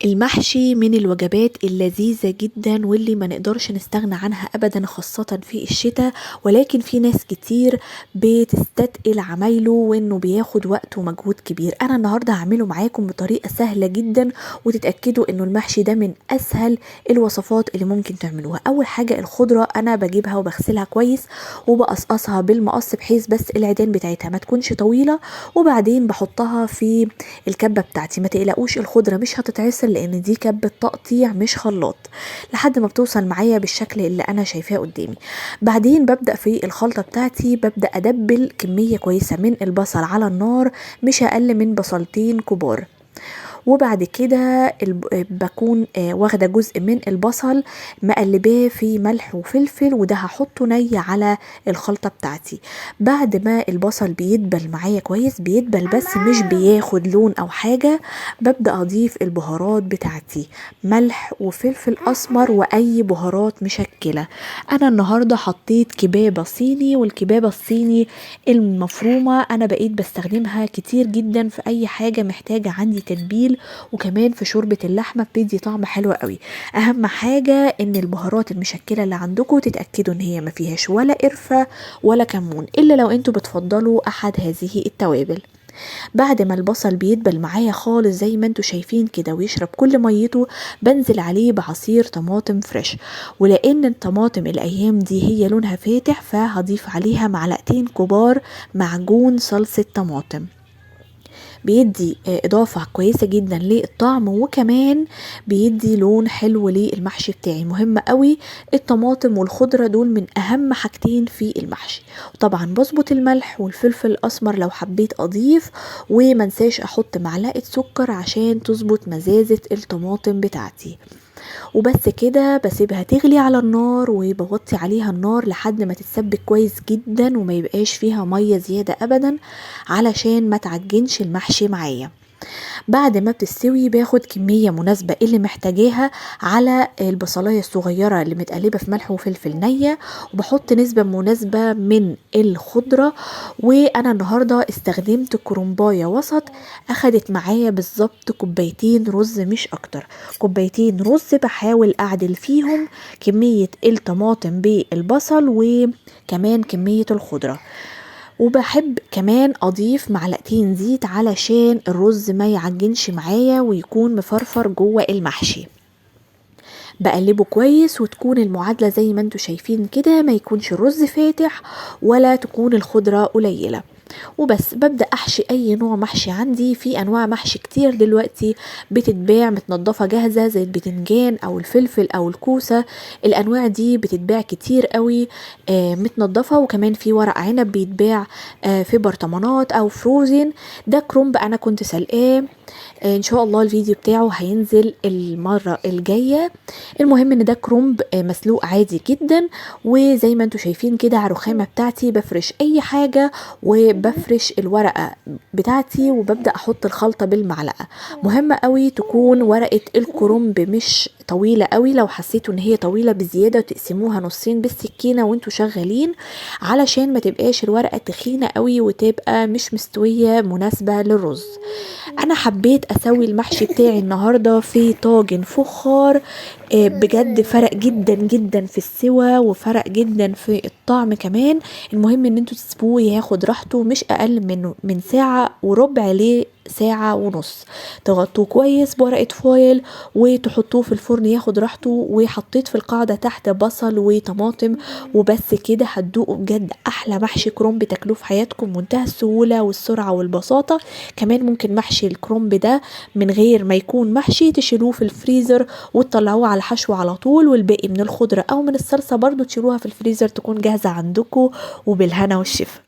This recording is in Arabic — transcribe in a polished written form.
المحشي من الوجبات اللذيذة جدا واللي ما نقدرش نستغنى عنها ابدا، خاصة في الشتاء. ولكن في ناس كتير بتستثقل عمايله وانه بياخد وقت ومجهود كبير. انا النهاردة هعمله معاكم بطريقة سهلة جدا، وتتأكدوا انه المحشي ده من اسهل الوصفات اللي ممكن تعملوها. اول حاجة الخضرة انا بجيبها وبغسلها كويس وبقصقصها بالمقص بحيث بس العيدان بتاعتها ما تكونش طويلة، وبعدين بحطها في الكبة بتاعتي. ما تقلقوش الخضرة مش هتتعسل لان دي كبة تقطيع مش خلاط، لحد ما بتوصل معايا بالشكل اللي انا شايفاه قدامي. بعدين ببدأ في الخلطة بتاعتي، ببدأ ادبل كمية كويسة من البصل على النار، مش اقل من بصلتين كبار. وبعد كده بكون واخده جزء من البصل مقلباه في ملح وفلفل، وده هحطه ني على الخلطه بتاعتي. بعد ما البصل بيدبل معايا كويس، بيدبل بس مش بياخد لون او حاجه، ببدا اضيف البهارات بتاعتي، ملح وفلفل اسمر واي بهارات مشكله. انا النهارده حطيت كبابه صيني، والكبابه الصيني المفرومه انا بقيت بستخدمها كتير جدا في اي حاجه محتاجه عندي تتبيل، وكمان في شوربة اللحمة بتدي طعم حلو قوي. اهم حاجة ان البهارات المشكلة اللي عندكم تتأكدوا ان هي ما فيهاش ولا قرفة ولا كمون، الا لو انتوا بتفضلوا احد هذه التوابل. بعد ما البصل بيدبل معايا خالص زي ما انتوا شايفين كده ويشرب كل ميته، بنزل عليه بعصير طماطم فريش. ولان الطماطم الايام دي هي لونها فاتح، فهضيف عليها معلقتين كبار معجون صلصة طماطم، بيدي اضافة كويسة جدا للطعم، وكمان بيدي لون حلو للمحشي بتاعي. مهم قوي الطماطم والخضرة دول من اهم حاجتين في المحشي. وطبعا بظبط الملح والفلفل الاسمر لو حبيت اضيف، ومنساش احط معلقة سكر عشان تظبط مزازة الطماطم بتاعتي. وبس كده بسيبها تغلي على النار، وبغطي عليها النار لحد ما تتسبك كويس جدا وما يبقاش فيها مية زيادة ابدا، علشان ما تعجنش المحشي معايا. بعد ما بتستوي باخد كمية مناسبة اللي محتاجاها على البصلاية الصغيرة اللي متقلبة في ملح وفلفل نية، وبحط نسبة مناسبة من الخضرة. وانا النهاردة استخدمت كرنباية وسط، اخدت معايا بالظبط كوبايتين رز مش اكتر. كوبايتين رز بحاول اعدل فيهم كمية الطماطم بالبصل وكمان كمية الخضرة. وبحب كمان اضيف معلقتين زيت علشان الرز ما يعجنش معايا ويكون مفرفر جوه المحشي. بقلبه كويس وتكون المعادلة زي ما انتوا شايفين كده، ما يكونش الرز فاتح ولا تكون الخضرة قليلة. وبس ببدأ احشي اي نوع محشي عندي. في انواع محشي كتير دلوقتي بتتباع متنضفة جاهزة زي البتنجان او الفلفل او الكوسة، الانواع دي بتتباع كتير قوي متنضفة. وكمان في ورق عنب بيتباع في برطمانات او فروزن. ده كرنب انا كنت سلقاه، ان شاء الله الفيديو بتاعه هينزل المرة الجاية. المهم ان ده كرنب مسلوق عادي جدا. وزي ما انتوا شايفين كده على الرخامة بتاعتي بفرش اي حاجة، وبفرش الورقة بتاعتي وببدأ احط الخلطة بالمعلقة. مهم قوي تكون ورقة الكرنب مش طويلة قوي، لو حسيتوا ان هي طويلة بزيادة تقسموها نصين بالسكينة وانتوا شغالين، علشان ما تبقاش الورقة تخينة قوي وتبقى مش مستوية مناسبة للرز. انا حبيت اسوي المحشي بتاعي النهاردة في طاجن فخار، بجد فرق جدا جدا في السوى وفرق جدا في الطعم كمان. المهم ان انتوا تسيبوه ياخد راحته، مش اقل من ساعة وربع لساعة ونص. تغطوه كويس بورقة فويل وتحطوه في الفرن ياخد راحته. وحطيت في القاعدة تحت بصل وطماطم. وبس كده هتدوقوا بجد احلى محشي كرنب تاكلوه في حياتكم، منتهى السهولة والسرعة والبساطة. كمان ممكن محشي الكرنب ده من غير ما يكون محشي تشيلوه في الفريزر وتطلعوه على الحشو على طول، والباقي من الخضرة او من الصلصة برضو تشيلوها في الفريزر تكون جاهزة عندكم. وبالهنا والشفا.